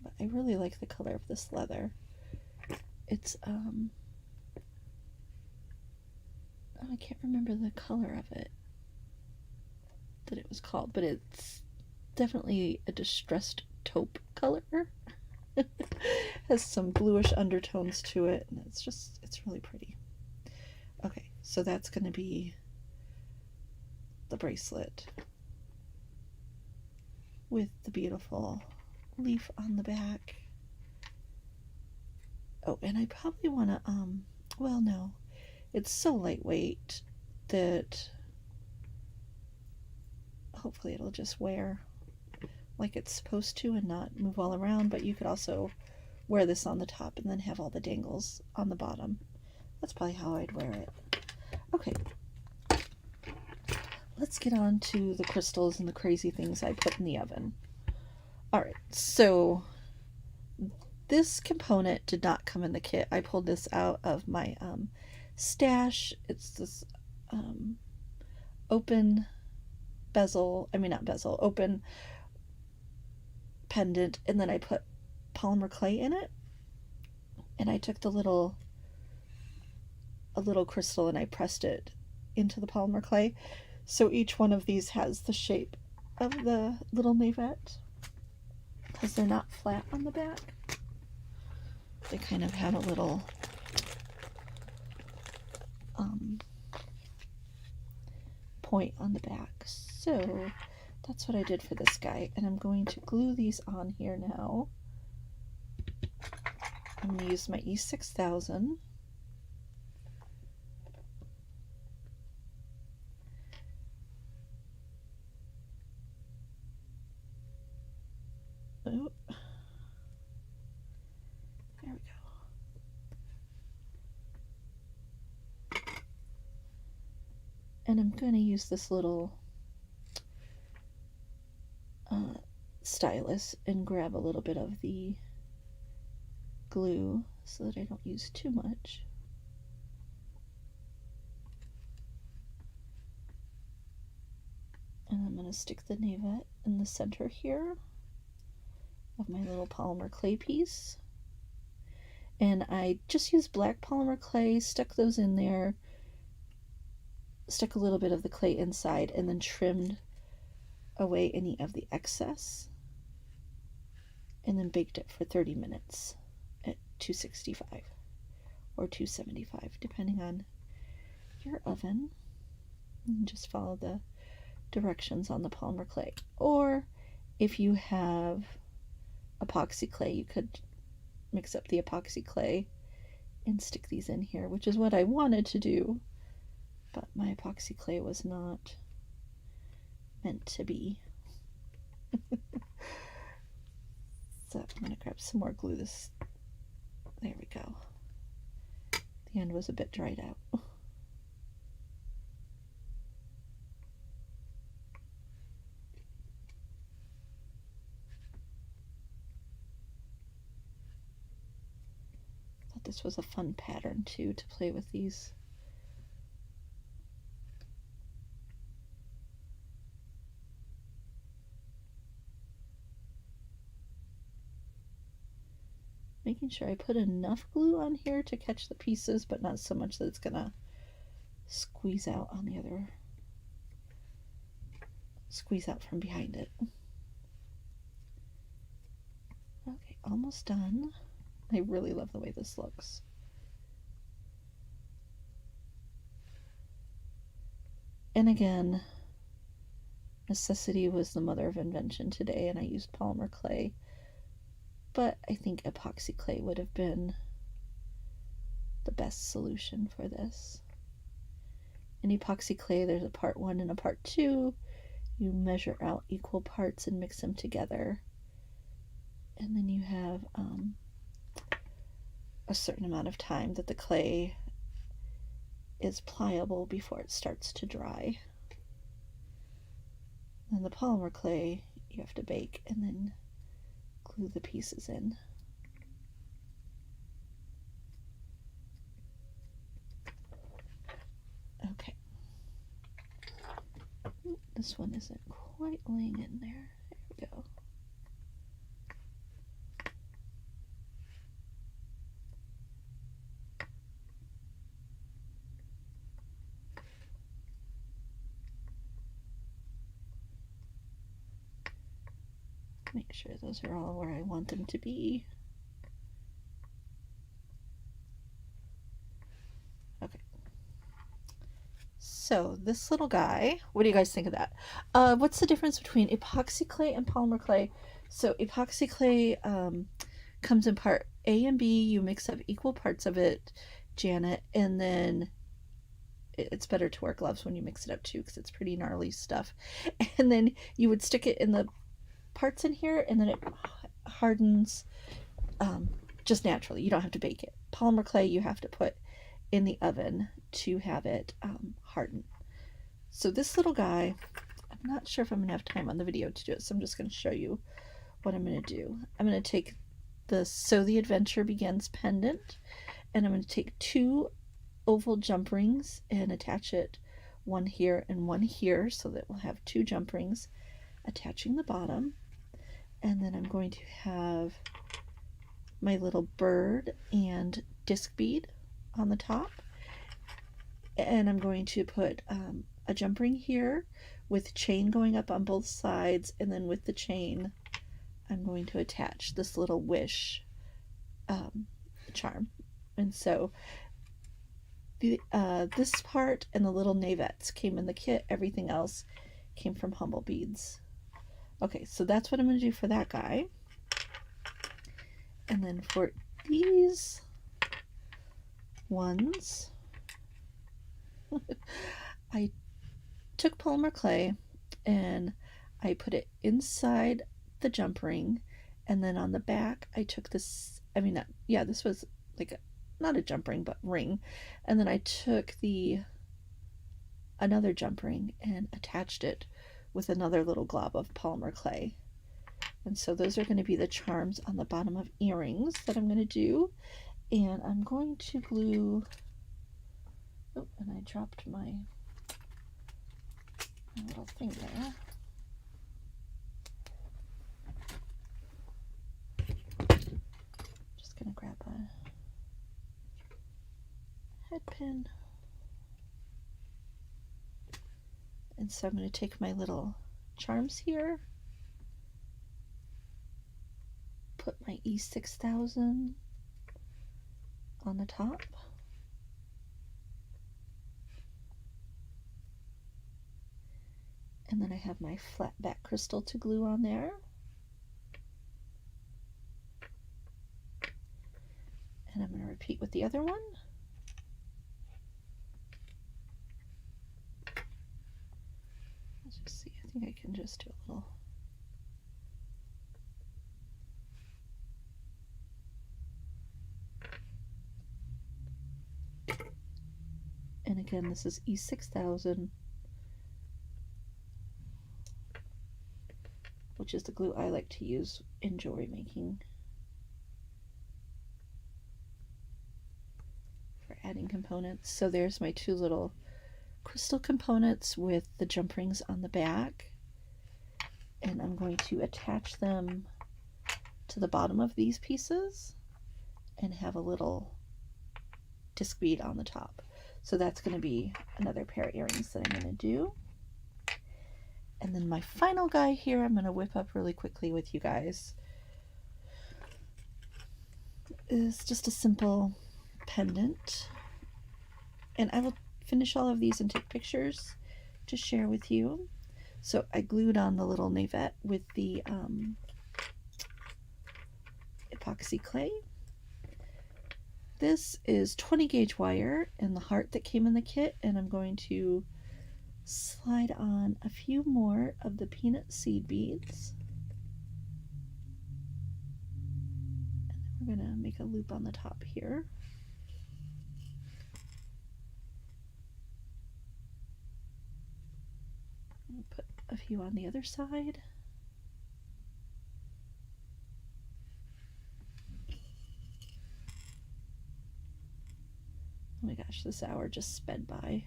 A: But I really like the color of this leather. It's oh, I can't remember the color of it that it was called, but it's definitely a distressed taupe color. Has some bluish undertones to it, and it's really pretty. Okay, so that's going to be the bracelet with the beautiful leaf on the back. Oh, and I probably want to, well, no, it's so lightweight that hopefully it'll just wear like it's supposed to and not move all around, but you could also wear this on the top and then have all the dangles on the bottom. That's probably how I'd wear it. Okay, let's get on to the crystals and the crazy things I put in the oven. All right, so this component did not come in the kit. I pulled this out of my stash. It's this open bezel, not bezel, open pendant, and then I put polymer clay in it, and I took a little crystal and I pressed it into the polymer clay. So each one of these has the shape of the little navette because they're not flat on the back. They kind of have a little point on the back. So that's what I did for this guy, and I'm going to glue these on here now. I'm going to use my E6000. Oh, there we go. And I'm going to use this little stylus and grab a little bit of the glue so that I don't use too much. And I'm going to stick the navette in the center here of my little polymer clay piece. And I just used black polymer clay, stuck those in there, stuck a little bit of the clay inside, and then trimmed away any of the excess, and then baked it for 30 minutes at 265 or 275 depending on your oven. And just follow the directions on the polymer clay. Or if you have epoxy clay, you could mix up the epoxy clay and stick these in here, which is what I wanted to do, but my epoxy clay was not meant to be. So I'm going to grab some more glue. There we go. The end was a bit dried out. Thought this was a fun pattern too, to play with these. Making sure I put enough glue on here to catch the pieces, but not so much that it's gonna squeeze out on the other, squeeze out from behind it. Okay, almost done. I really love the way this looks. And again, necessity was the mother of invention today, and I used polymer clay. But I think epoxy clay would have been the best solution for this. In epoxy clay, there's a part 1 and a part 2. You measure out equal parts and mix them together. And then you have a certain amount of time that the clay is pliable before it starts to dry. And the polymer clay, you have to bake and then glue the pieces in. Okay. This one isn't quite laying in there. There we go. Make sure those are all where I want them to be. Okay. So this little guy, what do you guys think of that? What's the difference between epoxy clay and polymer clay? So epoxy clay comes in part A and B. You mix up equal parts of it, Janet, and then it's better to wear gloves when you mix it up too, because it's pretty gnarly stuff. And then you would stick it in the parts in here, and then it hardens just naturally. You don't have to bake it. Polymer clay you have to put in the oven to have it harden. So this little guy, I'm not sure if I'm gonna have time on the video to do it, so I'm just going to show you what I'm going to do. I'm going to take the So the Adventure Begins pendant, and I'm going to take 2 oval jump rings and attach it, one here and one here, so that we'll have 2 jump rings attaching the bottom. And then I'm going to have my little bird and disc bead on the top. And I'm going to put a jump ring here with chain going up on both sides, and then with the chain I'm going to attach this little wish charm. And so this part and the little navettes came in the kit. Everything else came from Humblebeads. Okay, so that's what I'm going to do for that guy. And then for these ones, I took polymer clay and I put it inside the jump ring, and then on the back I took this, this was like not a jump ring but ring, and then I took another jump ring and attached it with another little glob of polymer clay. And so those are going to be the charms on the bottom of earrings that I'm going to do. And I'm going to glue, oh, and I dropped my little thing there. Just going to grab a head pin. And so I'm going to take my little charms here, put my E6000 on the top, And then I have my flat back crystal to glue on there. And I'm going to repeat with the other one. Let's just see, I think I can just do a little. And again, this is E6000, which is the glue I like to use in jewelry making for adding components. So there's my two little crystal components with the jump rings on the back. And I'm going to attach them to the bottom of these pieces and have a little disc bead on the top. So that's going to be another pair of earrings that I'm going to do. And then my final guy here, I'm going to whip up really quickly with you guys, is just a simple pendant. And I will finish all of these and take pictures to share with you. So I glued on the little navette with the epoxy clay. This is 20 gauge wire and the heart that came in the kit, and I'm going to slide on a few more of the peanut seed beads. And then we're going to make a loop on the top here. I'll put a few on the other side. Oh my gosh, this hour just sped by.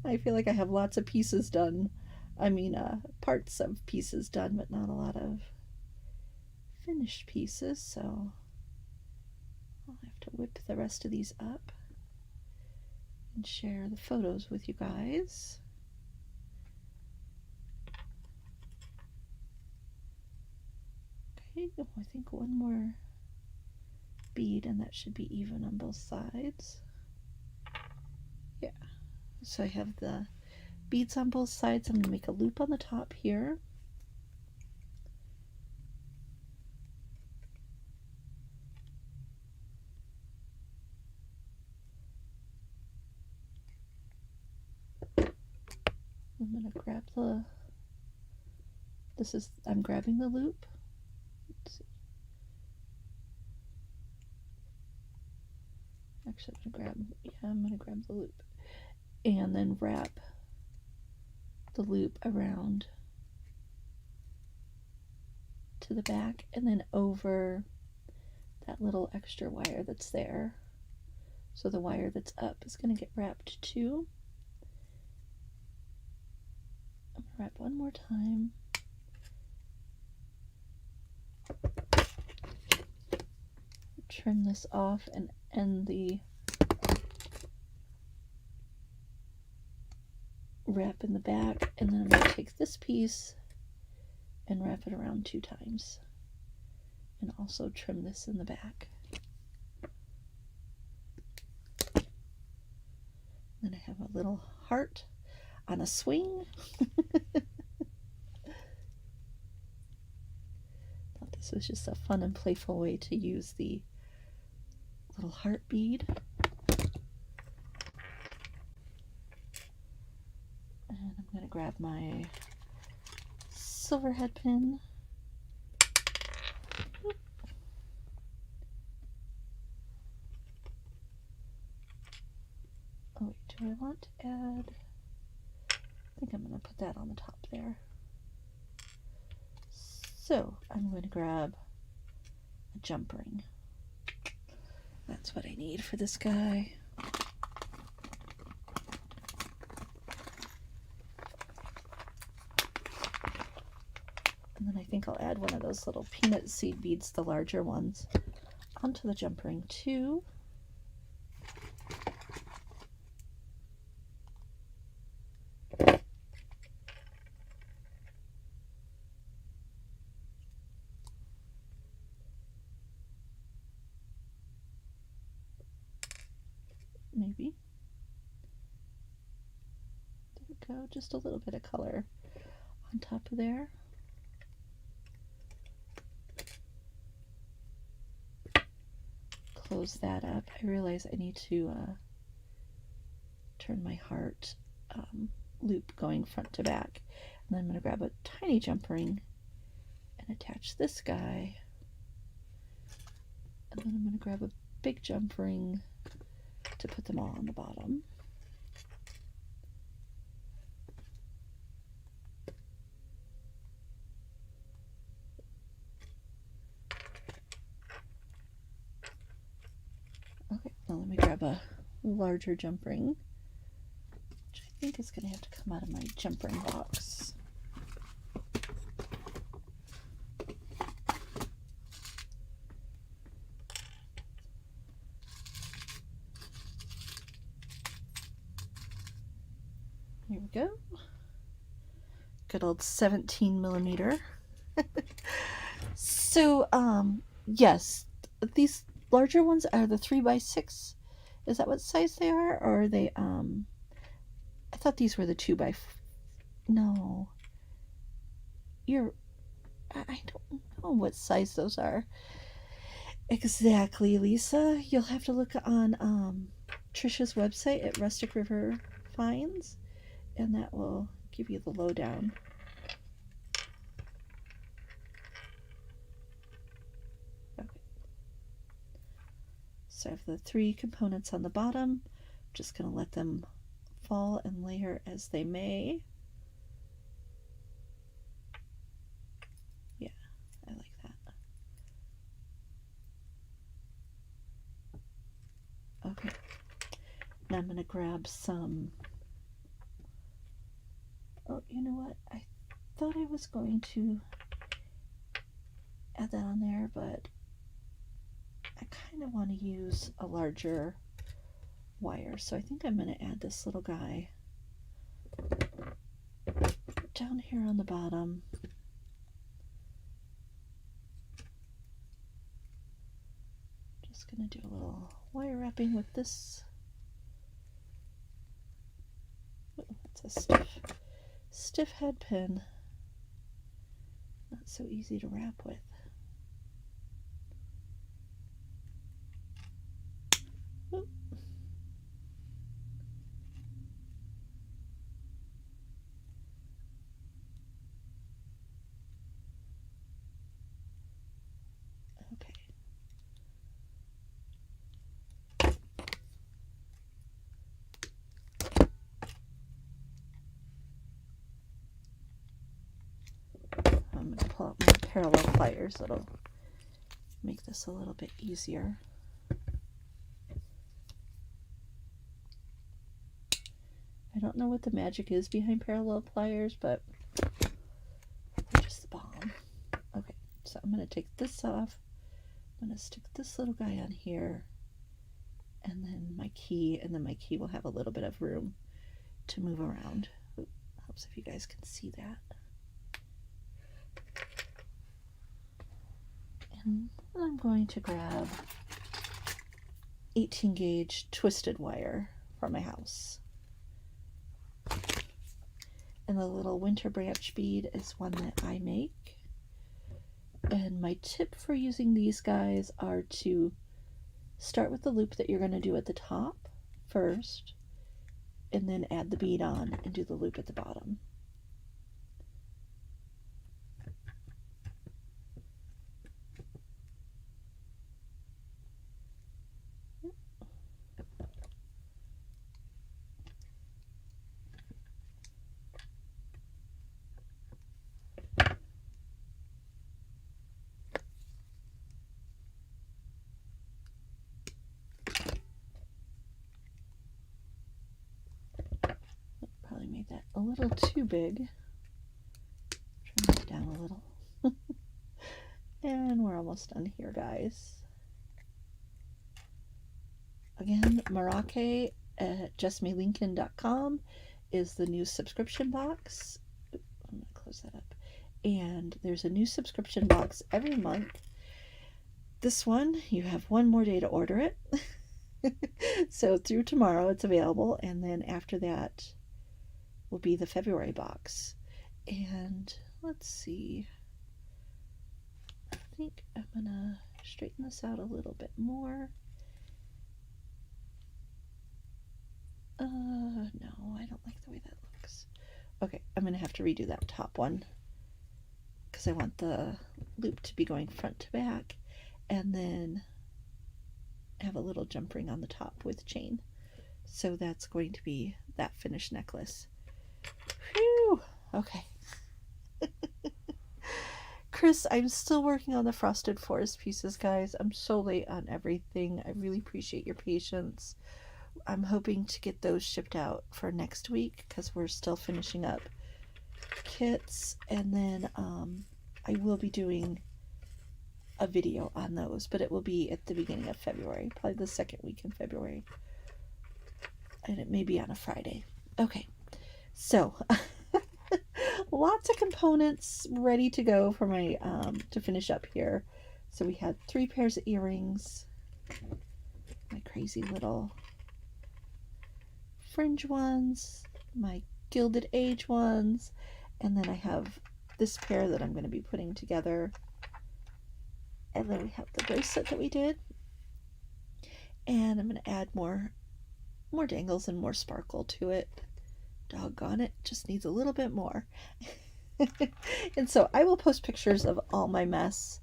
A: I feel like I have lots of pieces done. I mean, parts of pieces done, but not a lot of finished pieces, so I'll have to whip the rest of these up and share the photos with you guys. Okay, I think one more bead and that should be even on both sides. Yeah, so I have the beads on both sides. I'm going to make a loop on the top here. I'm going to grab the, I'm grabbing the loop. Let's see. Actually, I'm going to grab the loop and then wrap the loop around to the back and then over that little extra wire that's there. So the wire that's up is going to get wrapped too. I'm going to wrap one more time. Trim this off and end the wrap in the back, and then I'm going to take this piece and wrap it around 2 times and also trim this in the back. Then I have a little heart on a swing. Thought this was just a fun and playful way to use the little heart bead. And I'm going to grab my silver head pin. Oh, wait, do I want to add? I think I'm going to put that on the top there. So I'm going to grab a jump ring. That's what I need for this guy. And then I think I'll add one of those little peanut seed beads, the larger ones, onto the jump ring too. Maybe. There we go. Just a little bit of color on top of there. Close that up. I realize I need to turn my heart loop going front to back. And then I'm going to grab a tiny jump ring and attach this guy. And then I'm going to grab a big jump ring to put them all on the bottom. Okay, now let me grab a larger jump ring, which I think is going to have to come out of my jump ring box. Here we go. Good old 17 millimeter. So, yes, these larger ones are the 3x6. Is that what size they are? Or are they, I thought these were the 2x. No. I don't know what size those are. Exactly, Lisa. You'll have to look on Trisha's website at Rustic River Finds, and that will give you the lowdown. Okay. So I have the 3 components on the bottom. I'm just going to let them fall and layer as they may. Yeah, I like that. Okay. Now I'm going to grab some... Oh, you know what? I thought I was going to add that on there, but I kind of want to use a larger wire. So I think I'm going to add this little guy down here on the bottom. Just going to do a little wire wrapping with this. Oh, that's a stiff head pin. Not so easy to wrap with. Oh. Okay. I'm going to pull out my parallel pliers. That'll make this a little bit easier. I don't know what the magic is behind parallel pliers, but they're just the bomb. Okay, so I'm going to take this off. I'm going to stick this little guy on here, and then my key will have a little bit of room to move around. Ooh, helps if you guys can see that. And then I'm going to grab 18 gauge twisted wire from my house. And the little winter branch bead is one that I make. And my tip for using these guys are to start with the loop that you're going to do at the top first, and then add the bead on and do the loop at the bottom. Probably made that a little too big. Trim it down a little. And we're almost done here, guys. Again, Meraki at justmelincoln.com is the new subscription box. I'm going to close that up. And there's a new subscription box every month. This one, you have one more day to order it. So through tomorrow it's available, and then after that will be the February box. And let's see. I think I'm gonna straighten this out a little bit more. No, I don't like the way that looks. Okay, I'm gonna have to redo that top one because I want the loop to be going front to back, and then have a little jump ring on the top with chain. So that's going to be that finished necklace. Phew! Okay. Chris, I'm still working on the frosted forest pieces, guys. I'm so late on everything. I really appreciate your patience. I'm hoping to get those shipped out for next week because we're still finishing up kits, and then I will be doing a video on those, but it will be at the beginning of February, probably the second week in February, and it may be on a Friday. Okay, so lots of components ready to go for my to finish up here. So we had 3 pairs of earrings, my crazy little fringe ones, my Gilded Age ones, and then I have this pair that I'm going to be putting together, and then we have the bracelet that we did, and I'm going to add more dangles and more sparkle to it. Doggone it, just needs a little bit more. And so I will post pictures of all my mess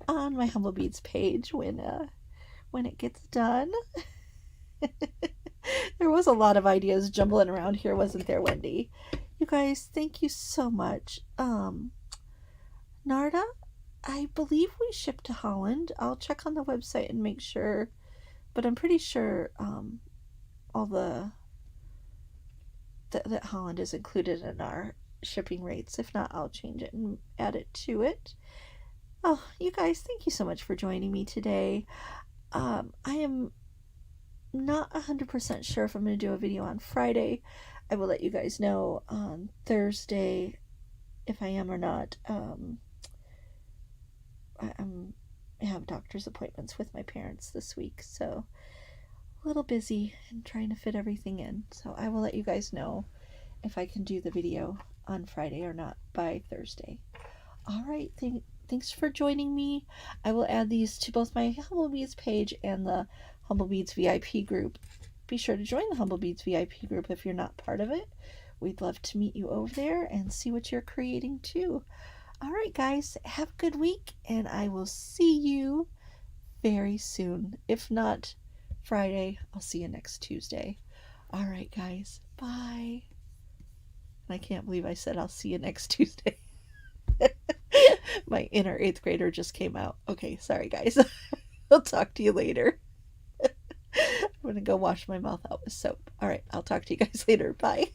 A: on my Humblebeads page when it gets done. There was a lot of ideas jumbling around here, wasn't there, Wendy? You guys, thank you so much. Narda, I believe we shipped to Holland. I'll check on the website and make sure, but I'm pretty sure all that Holland is included in our shipping rates. If not, I'll change it and add it to it. Oh, you guys, thank you so much for joining me today. I am not 100% sure if I'm going to do a video on Friday. I will let you guys know on Thursday if I am or not. I have doctor's appointments with my parents this week, so a little busy and trying to fit everything in. So I will let you guys know if I can do the video on Friday or not by Thursday. All right, thanks for joining me. I will add these to both my Humblebeads page and the Humblebeads VIP group. Be sure to join the Humblebeads VIP group if you're not part of it. We'd love to meet you over there and see what you're creating too. All right, guys, have a good week, and I will see you very soon. If not Friday, I'll see you next Tuesday. All right, guys, bye. I can't believe I said I'll see you next Tuesday. My inner 8th grader just came out. Okay, sorry, guys. I'll talk to you later. I'm going to go wash my mouth out with soap. All right, I'll talk to you guys later. Bye.